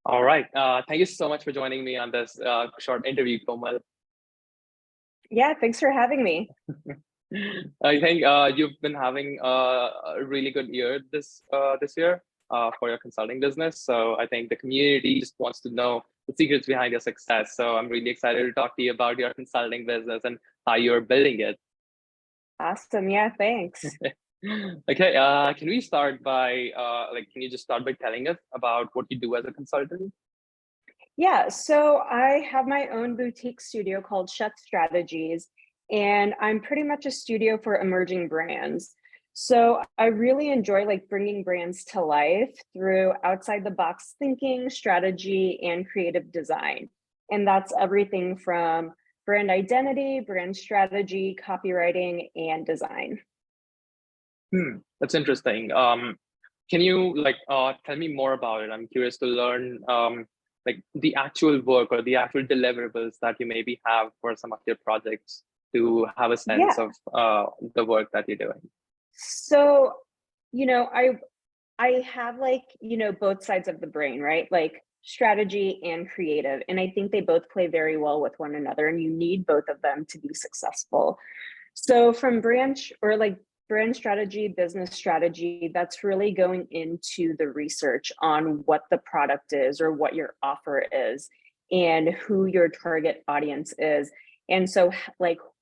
All right. Thank you so much for joining me on this short interview, Komal. Yeah, thanks for having me. I think you've been having a really good year this year for your consulting business. So I think the community just wants to know the secrets behind your success. So I'm really excited to talk to you about your consulting business and how you're building it. Awesome. Yeah, thanks. Okay. Can we start by can you just start by telling us about what you do as a consultant? Yeah, so I have my own boutique studio called Sheth Strategies, and I'm pretty much a studio for emerging brands. So I really enjoy bringing brands to life through outside the box thinking, strategy, and creative design. And that's everything from brand identity, brand strategy, copywriting, and design. That's interesting. Can you tell me more about it? I'm curious to learn the actual work or the actual deliverables that you maybe have for some of your projects to have a sense Yeah. of the work that you're doing. So, I have both sides of the brain, right? Like strategy and creative. And I think they both play very well with one another, and you need both of them to be successful. So from brand strategy, business strategy, that's really going into the research on what the product is or what your offer is and who your target audience is. And so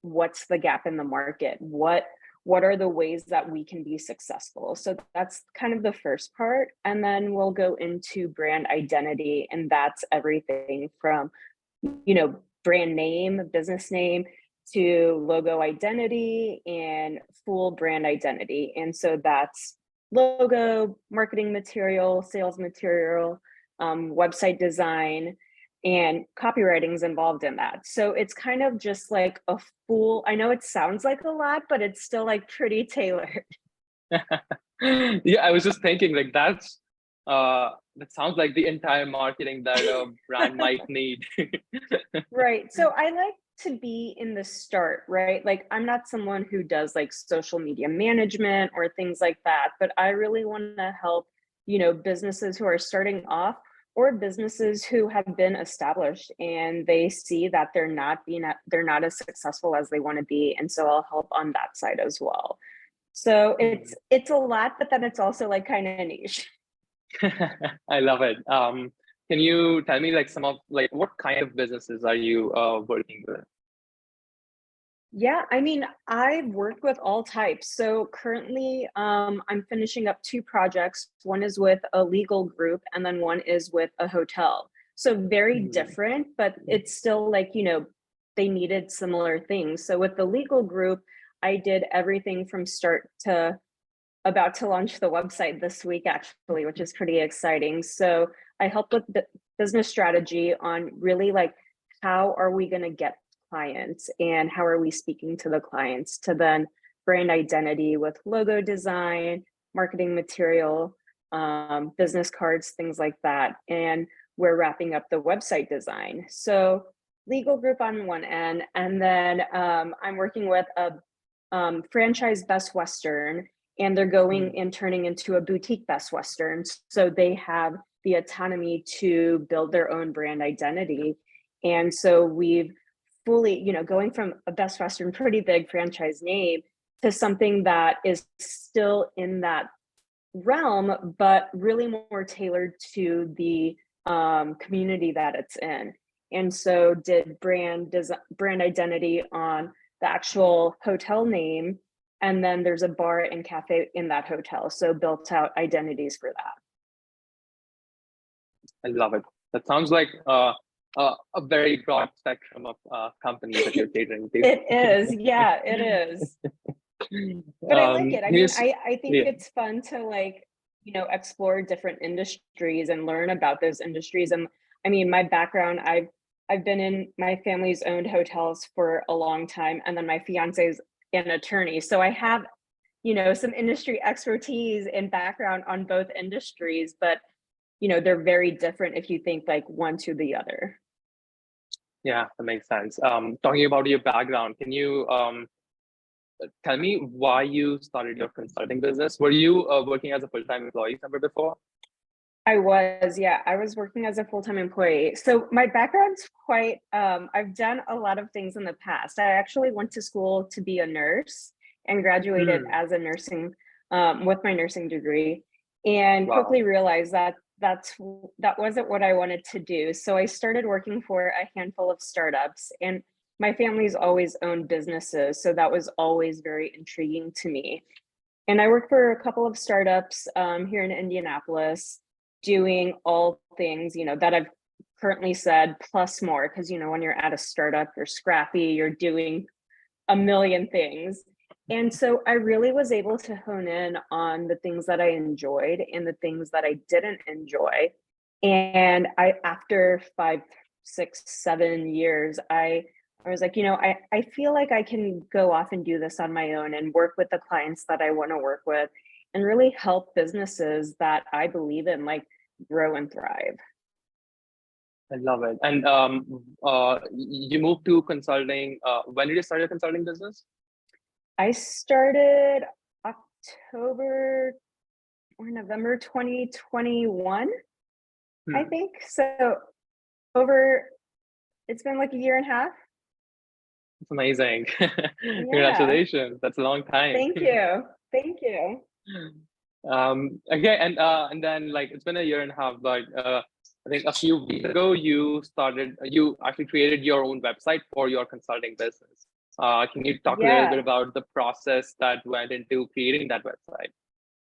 what's the gap in the market? What are the ways that we can be successful? So that's kind of the first part. And then we'll go into brand identity, and that's everything from, brand name, business name, to logo identity and full brand identity. And so that's logo, marketing material, sales material, website design, and copywriting is involved in that. So it's kind of just like a full, I know it sounds like a lot, but it's still pretty tailored. Yeah, I was just thinking that sounds like the entire marketing that a brand might need. Right. So I like to be in the start, right? Like I'm not someone who does social media management or things like that, but I really want to help, businesses who are starting off or businesses who have been established and they see that they're not as successful as they want to be. And so I'll help on that side as well. So it's a lot, but then it's also kind of niche. I love it. Can you tell me some of what kind of businesses are you working with? Yeah, I mean, I work with all types. So currently, I'm finishing up two projects. One is with a legal group, and then one is with a hotel. So very different, but it's still they needed similar things. So with the legal group, I did everything from start to about to launch the website this week, actually, which is pretty exciting. So I help with the business strategy on really how are we going to get clients and how are we speaking to the clients, to then brand identity with logo design, marketing material, business cards, things like that. And we're wrapping up the website design. So legal group on one end, and then I'm working with a franchise Best Western, and they're going and turning into a boutique Best Western. So they have the autonomy to build their own brand identity. And so we've fully, going from a Best Western, pretty big franchise name, to something that is still in that realm, but really more tailored to the community that it's in. And so did brand identity on the actual hotel name, and then there's a bar and cafe in that hotel. So built out identities for that. I love it. That sounds like a very broad spectrum of companies that you're catering to. It is, yeah, it is. But I like it. I mean, I think it's fun to explore different industries and learn about those industries. And I mean, my background, I've been in my family's owned hotels for a long time, and then my fiance is an attorney, so I have some industry expertise and background on both industries, but they're very different if you think one to the other. Yeah, that makes sense. Talking about your background, can you tell me why you started your consulting business? Were you working as a full-time employee somewhere before? I was working as a full-time employee. So my background's quite, I've done a lot of things in the past. I actually went to school to be a nurse and graduated Hmm. as a nursing, with my nursing degree, and quickly Wow. realized that that wasn't what I wanted to do. So I started working for a handful of startups, and my family's always owned businesses. So that was always very intriguing to me. And I work for a couple of startups here in Indianapolis, doing all things, that I've currently said, plus more, because, when you're at a startup, you're scrappy, you're doing a million things. And so I really was able to hone in on the things that I enjoyed and the things that I didn't enjoy. And after 5, 6, 7 years, I was like, I feel like I can go off and do this on my own and work with the clients that I want to work with and really help businesses that I believe in, like, grow and thrive. I love it. And you moved to consulting. When did you start your consulting business? I started October or November 2021, I Hmm. think. So over, it's been like a year and a half. It's amazing. Yeah. Congratulations. That's a long time. Thank you. Thank you. Okay, and then like it's been a year and a half, but I think a few weeks ago you actually created your own website for your consulting business. Can you talk a little bit Yeah. about the process that went into creating that website?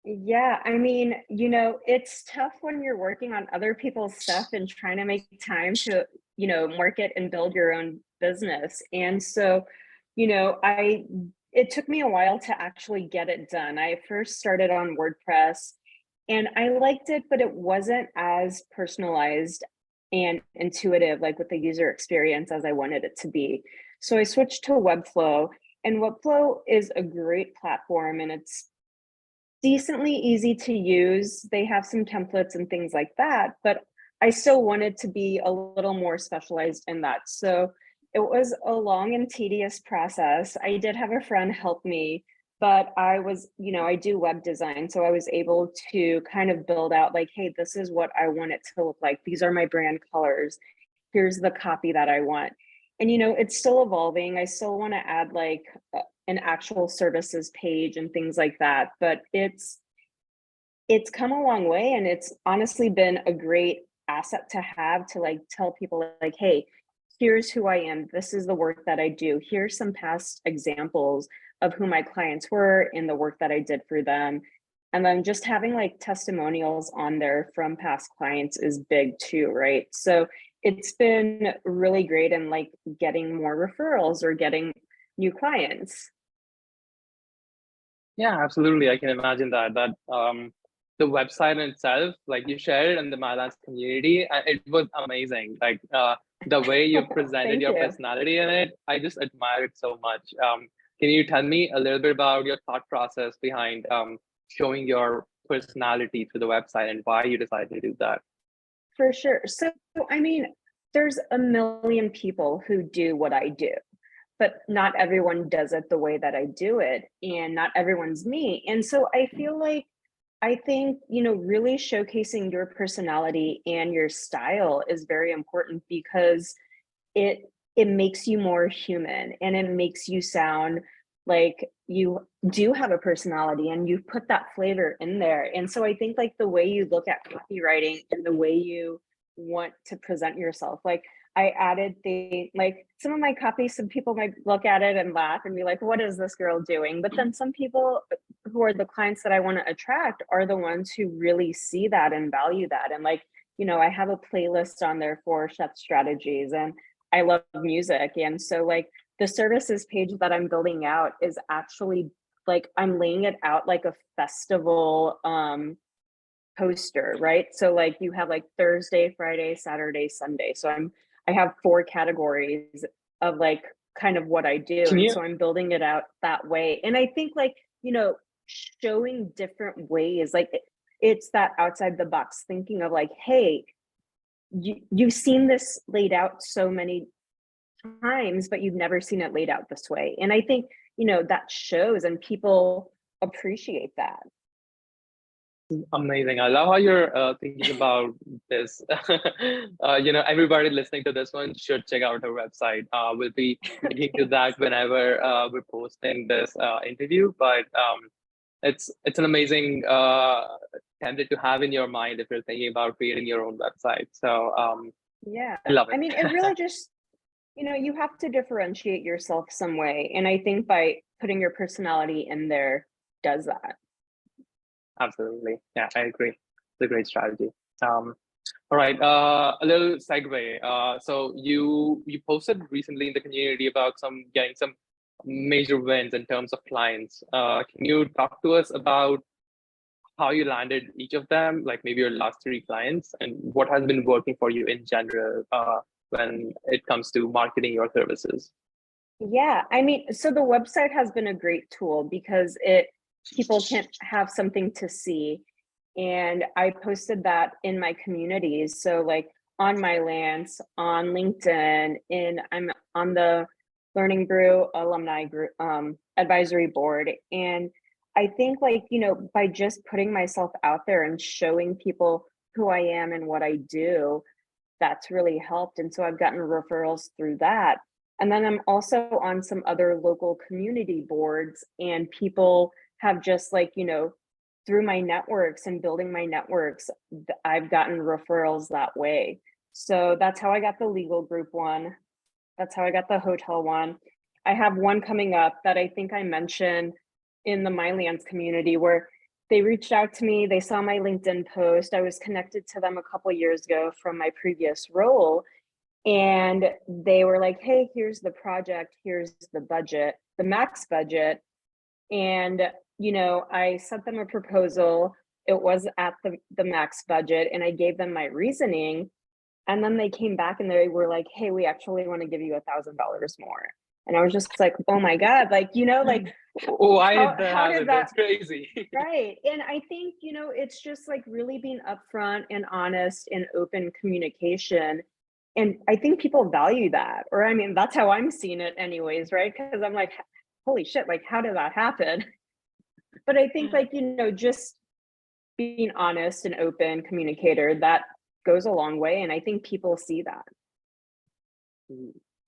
Yeah, I mean, it's tough when you're working on other people's stuff and trying to make time to, market and build your own business. And so, it took me a while to actually get it done. I first started on WordPress and I liked it, but it wasn't as personalized and intuitive, like with the user experience as I wanted it to be. So I switched to Webflow, and Webflow is a great platform and it's decently easy to use. They have some templates and things like that, but I still wanted to be a little more specialized in that. So it was a long and tedious process. I did have a friend help me, but I do web design. So I was able to kind of build out like, hey, this is what I want it to look like. These are my brand colors. Here's the copy that I want. And, it's still evolving. I still want to add like an actual services page and things like that, but it's come a long way, and it's honestly been a great asset to have to like tell people like, hey, here's who I am, this is the work that I do, here's some past examples of who my clients were and the work that I did for them. And then just having like testimonials on there from past clients is big too, right? So it's been really great in like getting more referrals or getting new clients. Yeah, absolutely. I can imagine that the website in itself, like you shared it in the Mylance community, and it was amazing. Like the way you presented Thank your you. personality in it, I just admire it so much. Can you tell me a little bit about your thought process behind showing your personality through the website and why you decided to do that? For sure. So, I mean, there's a million people who do what I do, but not everyone does it the way that I do it, and not everyone's me. And so I think, really showcasing your personality and your style is very important because it makes you more human and it makes you sound like you do have a personality and you put that flavor in there. And so I think like the way you look at copywriting and the way you want to present yourself, like I added the like some of my copy, some people might look at it and laugh and be like, what is this girl doing? But then some people who are the clients that I want to attract are the ones who really see that and value that. And like, I have a playlist on there for Sheth Strategies, and I love music. And so like the services page that I'm building out is actually like I'm laying it out like a festival poster, right? So like you have like Thursday, Friday, Saturday, Sunday. So I have 4 categories of like kind of what I do. Can And you so I'm building it out that way. And I think like, showing different ways, like it's that outside the box thinking of like, hey, you've seen this laid out so many times, but you've never seen it laid out this way. And I think, that shows and people appreciate that. Amazing. I love how you're thinking about this. Everybody listening to this one should check out her website. We'll be linking to that whenever we're posting this interview. But it's an amazing template to have in your mind if you're thinking about creating your own website. So Yeah. I love I it. mean, it really just, you have to differentiate yourself some way. And I think by putting your personality in there does that. Absolutely. Yeah, I agree. It's a great strategy. All right, a little segue. So you posted recently in the community about getting some major wins in terms of clients. Can you talk to us about how you landed each of them, like maybe your last 3 clients, and what has been working for you in general when it comes to marketing your services? Yeah, I mean, so the website has been a great tool because people can have something to see. And I posted that in my communities. So like on my Lance, on LinkedIn, I'm on the Learning Brew alumni group advisory board. And I think by just putting myself out there and showing people who I am and what I do, that's really helped. And so I've gotten referrals through that. And then I'm also on some other local community boards, and people have just through my networks and building my networks, I've gotten referrals that way. So that's how I got the legal group one. That's how I got the hotel one. I have one coming up that I think I mentioned in the MyLands community where they reached out to me. They saw my LinkedIn post. I was connected to them a couple years ago from my previous role. And they were like, hey, here's the project, here's the budget, the max budget. And, I sent them a proposal. It was at the max budget, and I gave them my reasoning. And then they came back and they were like, hey, we actually want to give you $1,000 more. And I was just like, oh my God, Why how did that how happen? did that That's crazy. right? And I think, it's just like really being upfront and honest and open communication. And I think people value that. Or I mean, that's how I'm seeing it anyways, right? Because I'm like, holy shit, like how did that happen? But I think just being honest and open communicator, that goes a long way. And I think people see that.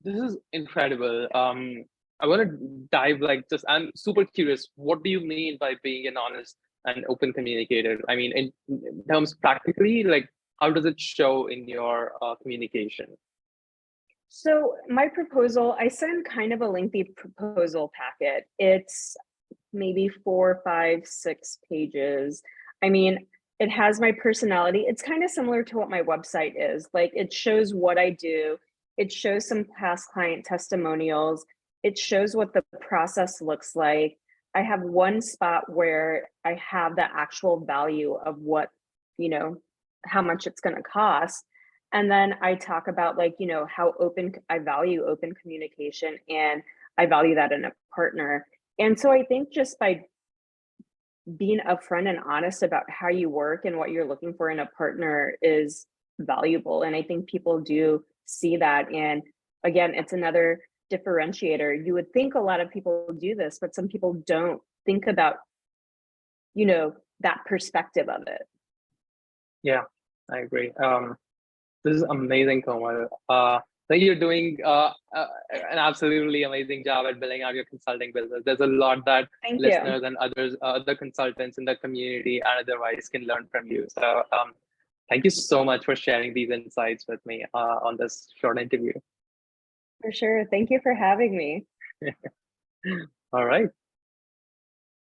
This is incredible. I want to dive I'm super curious. What do you mean by being an honest and open communicator? I mean, in terms practically, how does it show in your communication? So my proposal, I send kind of a lengthy proposal packet. It's maybe 4, 5, 6 pages. I mean, it has my personality. It's kind of similar to what my website is. Like it shows what I do. It shows some past client testimonials. It shows what the process looks like. I have one spot where I have the actual value of what, how much it's going to cost. And then I talk about how I value open communication, and I value that in a partner. And so I think just by being upfront and honest about how you work and what you're looking for in a partner is valuable. And I think people do see that. And again, it's another differentiator. You would think a lot of people do this, but some people don't think about, that perspective of it. Yeah, I agree. This is amazing, Komal. I think you're doing an absolutely amazing job at building out your consulting business. There's a lot that Thank you. listeners and other consultants in the community and otherwise can learn from you. So thank you so much for sharing these insights with me on this short interview. For sure. Thank you for having me. All right.